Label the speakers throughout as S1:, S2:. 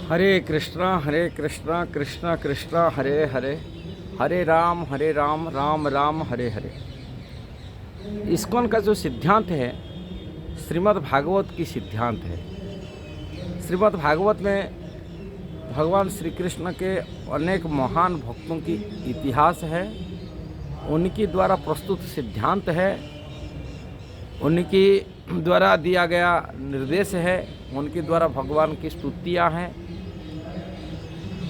S1: हरे कृष्णा कृष्णा कृष्णा हरे हरे, हरे Ram Ram Ram Hare Hare. ISKCON का जो सिद्धांत है श्रीमद् भागवत की सिद्धांत है। श्रीमद् भागवत में भगवान श्री कृष्ण के अनेक महान भक्तों की इतिहास है, उनकी द्वारा प्रस्तुत सिद्धांत है, उनकी द्वारा दिया गया निर्देश है, उनके द्वारा भगवान की स्तुतियाँ हैं।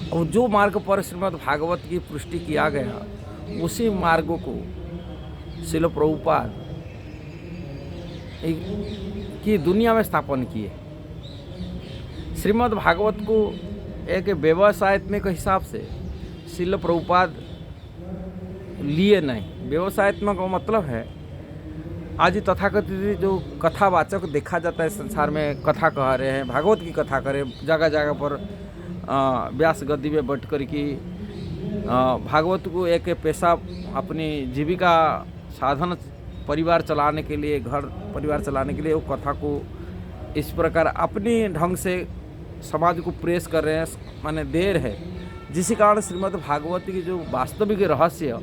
S1: और जो मार्ग पर श्रीमद् भागवत की पुष्टि किया गया उसी मार्ग को श्रील प्रभुपाद की दुनिया में स्थापन किए। श्रीमद् भागवत को एक व्यवसायत्मक हिसाब से श्रील प्रभुपाद लिए नहीं। व्यवसायत्मक का मतलब है आज तथाकथित जो कथावाचक देखा जाता है संसार में, कथा कह रहे हैं, भागवत की कथा करें, जगह जगह पर व्यास गद्दी में बैठ कर की भागवत को एक पैसा अपनी जीविका साधन परिवार चलाने के लिए, घर परिवार चलाने के लिए वो कथा को इस प्रकार अपनी ढंग से समाज को प्रेस कर रहे हैं, माने दे रहे हैं, जिस कारण श्रीमद् भागवत की जो वास्तविक रहस्य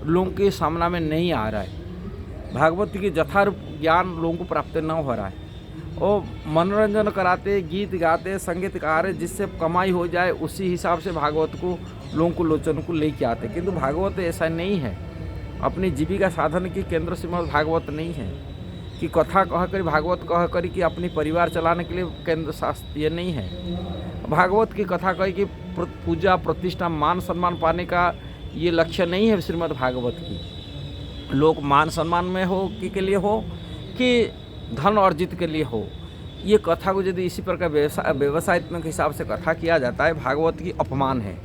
S1: लोगों के सामने में नहीं आ रहा है। भागवत की यथार्थ ज्ञान लोगों को प्राप्त न हो रहा है। वो मनोरंजन कराते, गीत गाते, संगीत गा रहे, जिससे कमाई हो जाए उसी हिसाब से भागवत को लोगों को लोचन को लेके आते। किंतु भागवत ऐसा नहीं है, अपनी जीविका साधन की केंद्र श्रीमद् भागवत नहीं है कि कथा कह कर, भागवत कह कर कि अपनी परिवार चलाने के लिए केंद्र शास्त्र ये नहीं है। भागवत की कथा कह कि पूजा प्रतिष्ठा मान सम्मान पाने का ये लक्ष्य नहीं है श्रीमद् भागवत की। लोग मान सम्मान में हो के लिए हो कि धन अर्जित के लिए हो, ये कथा को यदि इसी प्रकार व्यवसायत्मक हिसाब से कथा किया जाता है, भागवत की अपमान है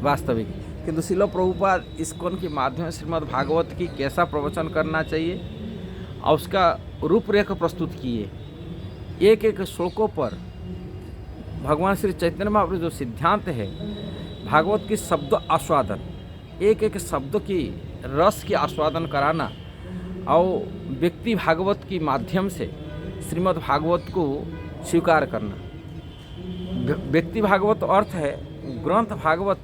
S1: वास्तविक। किंतु श्रील प्रभुपाद इस्कॉन के माध्यम से श्रीमद् भागवत की कैसा प्रवचन करना चाहिए और उसका रूपरेखा प्रस्तुत किए। एक एक श्लोकों पर भगवान श्री चैतन्य महाप्रभु जो सिद्धांत है भागवत की शब्द आस्वादन, एक एक शब्द की रस की आस्वादन कराना और व्यक्ति भागवत की माध्यम से श्रीमद् भागवत को स्वीकार करना। व्यक्ति भागवत अर्थ है ग्रंथ भागवत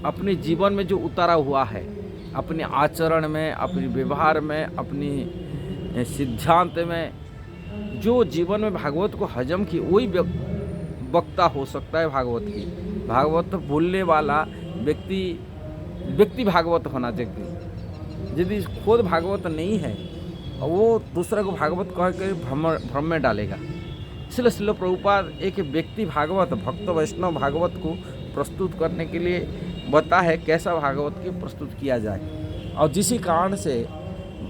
S1: अपने जीवन में जो उतारा हुआ है, अपने आचरण में, अपने व्यवहार में, अपनी सिद्धांत में, जो जीवन में भागवत को हजम की वही वक्ता हो सकता है भागवत की। भागवत बोलने वाला व्यक्ति भागवत होना चाहिए। यदि खुद भागवत नहीं है वो दूसरे को भागवत कह के भ्रम में डालेगा। इसलिए श्रील प्रभुपाद एक व्यक्ति भागवत, भक्त वैष्णव भागवत को प्रस्तुत करने के लिए बता है कैसा भागवत की प्रस्तुत किया जाए। और जिसी कारण से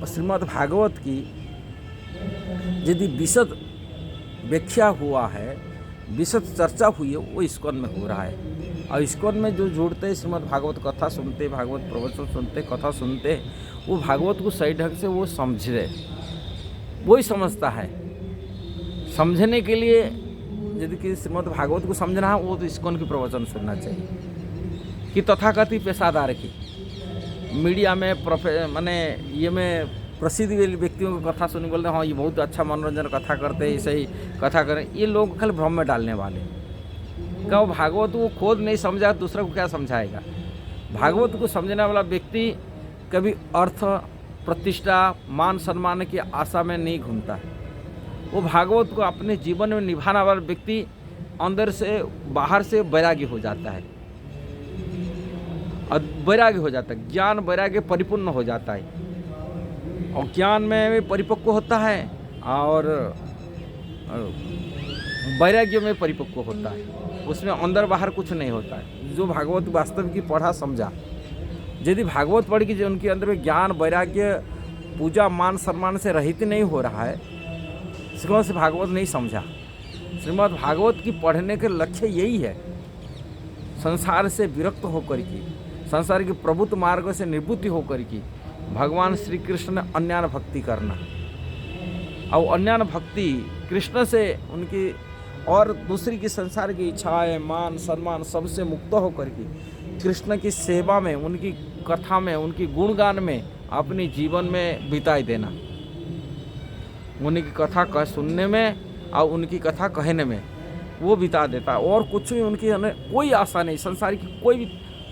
S1: श्रीमद् भागवत की यदि विशद व्याख्या हुआ है, विशद चर्चा हुई है, वो इस्कॉन में हो रहा है। और इस्कॉन में जो जुड़ते श्रीमद् भागवत कथा सुनते, भागवत प्रवचन सुनते, कथा सुनते, वो भागवत को सही ढंग से वो समझ रहे, वही समझता है। समझने के लिए यदि कि श्रीमद् भागवत को समझना है वो तो इस्कॉन की प्रवचन सुनना चाहिए। कि तथाकथित पेशादार की मीडिया में माने ये में प्रसिद्ध व्यक्तियों की कथा सुन बोलते हैं हाँ ये बहुत अच्छा मनोरंजन कथा करते हैं, ऐसे ही कथा करें, ये लोग खाली भ्रम में डालने वाले। क्या वो भागवत को खुद नहीं समझा, दूसरा को क्या समझाएगा? भागवत को समझने वाला व्यक्ति कभी अर्थ, प्रतिष्ठा, मान सम्मान की आशा में नहीं घूमता है। वो भागवत को अपने जीवन में निभाने वाला व्यक्ति अंदर से बाहर से वैराग्य हो जाता है, और वैराग्य हो जाता है, ज्ञान वैराग्य परिपूर्ण हो जाता है, और ज्ञान में परिपक्व होता है और वैराग्य में परिपक्व होता है। उसमें अंदर बाहर कुछ नहीं होता है। जो भागवत वास्तविक की पढ़ा समझा, यदि भागवत पढ़ के जो उनके अंदर में ज्ञान वैराग्य, पूजा मान सम्मान से रहित नहीं हो रहा है, श्रीमद् से भागवत नहीं समझा। श्रीमद् भागवत की पढ़ने के लक्ष्य यही है, संसार से विरक्त होकर की, संसार के प्रभुत्व मार्ग से निवृत्ति होकर की भगवान श्री कृष्ण ने अन्यान भक्ति करना। और अन्यान भक्ति कृष्ण से उनकी और दूसरी की संसार की इच्छाएं, मान सम्मान सबसे मुक्त होकर की कृष्ण की सेवा में, उनकी कथा में, उनकी गुणगान में अपने जीवन में बिताई देना। उनकी कथा सुनने में और उनकी कथा कहने में वो बिता देता है और कुछ भी उनकी कोई आशा नहीं, संसार की कोई भी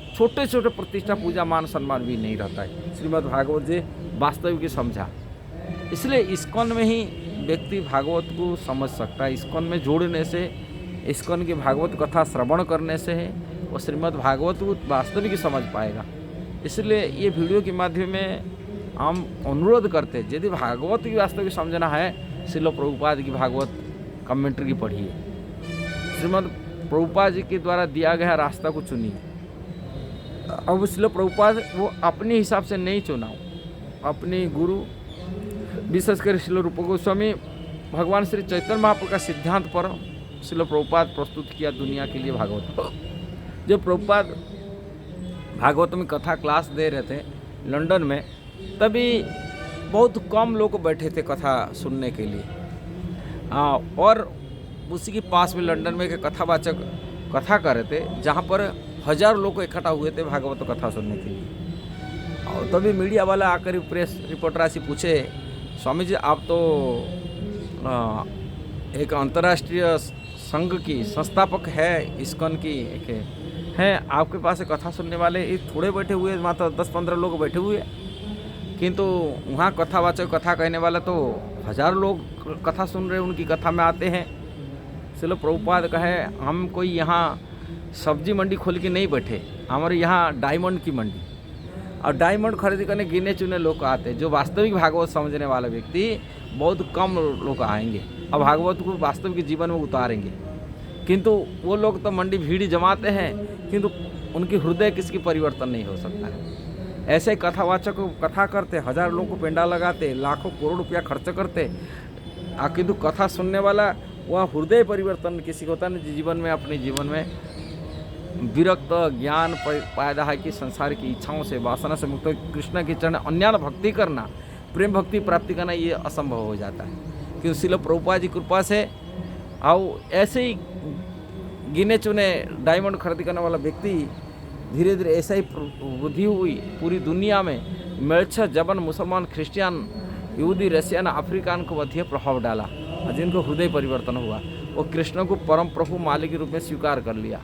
S1: छोटे छोटे प्रतिष्ठा पूजा मान सम्मान भी नहीं रहता है। श्रीमद् भागवत जी वास्तविक की समझा, इसलिए इस्कॉन में ही व्यक्ति भागवत को समझ सकता है। इस्कॉन में जोड़ने से, इस्कॉन की भागवत कथा श्रवण करने से है वो श्रीमद् भागवत को वास्तविक समझ पाएगा। इसलिए ये वीडियो के माध्यम में हम अनुरोध करते हैं, यदि भागवत की वास्तविक समझना है, श्रील प्रभुपाद की भागवत कमेंट्री की पढ़िए, श्रीमद् प्रभुपाद जी के द्वारा दिया गया रास्ता को चुनिए। अब श्रील प्रभुपाद वो अपने हिसाब से नहीं चुना, अपने गुरु विशेषकर श्रील रूप गोस्वामी भगवान श्री चैतन्य महाप्रभु का सिद्धांत पर श्रील प्रभुपाद प्रस्तुत किया दुनिया के लिए भागवत। जब प्रभुपाद भागवत में कथा क्लास दे रहे थे लंदन में, तभी बहुत कम लोग बैठे थे कथा सुनने के लिए, और उसी के पास में लंदन में एक कथावाचक कथा कर रहे थे जहाँ पर 1000 लोग इकट्ठा हुए थे भागवत कथा सुनने के लिए। और तभी मीडिया वाला आकर प्रेस रिपोर्टर से पूछे, स्वामी जी आप तो एक अंतर्राष्ट्रीय संघ की संस्थापक है, इस्कॉन की एक है, आपके पास कथा सुनने वाले ये थोड़े बैठे हुए, मात्र 10-15 लोग बैठे हुए, किंतु वहाँ कथावाचक कथा कहने वाला तो 1000 लोग कथा सुन रहे, उनकी कथा में आते हैं। चलो प्रभुपाद कहे हम कोई यहाँ सब्जी मंडी खोल के नहीं बैठे, हमारे यहाँ डायमंड की मंडी, और डायमंड खरीद करने गिने चुने लोग आते हैं। जो वास्तविक भागवत समझने वाला व्यक्ति बहुत कम लोग आएंगे और भागवत को वास्तविक के जीवन में उतारेंगे, किंतु वो लोग तो मंडी भीड़ जमाते हैं, किंतु उनकी हृदय किसकी परिवर्तन नहीं हो सकता है। ऐसे कथावाचक कथा करते, 1000 लोग को पेंडा लगाते, लाखों करोड़ रुपया खर्च करते, किंतु कथा सुनने वाला वह हृदय परिवर्तन किसी को होता है जीवन में, अपने जीवन में विरक्त ज्ञान पैदा है कि संसार की इच्छाओं से, वासना से मुक्त कृष्ण के चरण अन्यान भक्ति करना, प्रेम भक्ति प्राप्ति करना ये असंभव हो जाता है। क्योंकि श्रील प्रभुपाद जी कृपा से और ऐसे ही गिने चुने डायमंड खरीद करने वाला व्यक्ति धीरे धीरे ऐसा ही वृद्धि हुई पूरी दुनिया में। मेलछा जबन मुसलमान, क्रिश्चियन, यहूदी, रशियन, अफ्रीकान को मध्य प्रभाव डाला और जिनको हृदय परिवर्तन हुआ, वो कृष्ण को परम प्रभु मालिक के रूप में स्वीकार कर लिया,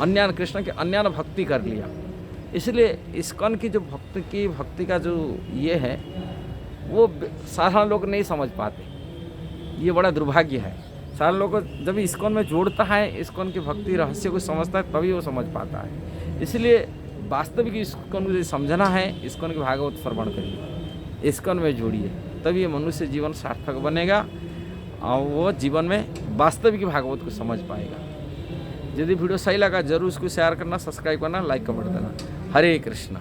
S1: अन्यान कृष्ण के अन्यान भक्ति कर लिया। इसलिए इस्कॉन की जो भक्ति का जो ये है वो साधारण लोग नहीं समझ पाते, ये बड़ा दुर्भाग्य है। साधारण लोग जब इस्कॉन में जोड़ता है, इस्कॉन की भक्ति रहस्य को समझता है, तभी वो समझ पाता है। इसलिए वास्तविक इस्कॉन को समझना है, इस्कॉन की भागवत श्रवण करिए, इस्कॉन में जोड़िए, तभी ये मनुष्य जीवन सार्थक बनेगा और वो जीवन में वास्तविक भागवत को समझ पाएगा। यदि वीडियो सही लगा जरूर उसको शेयर करना, सब्सक्राइब करना, लाइक कमेंट देना। हरे कृष्णा।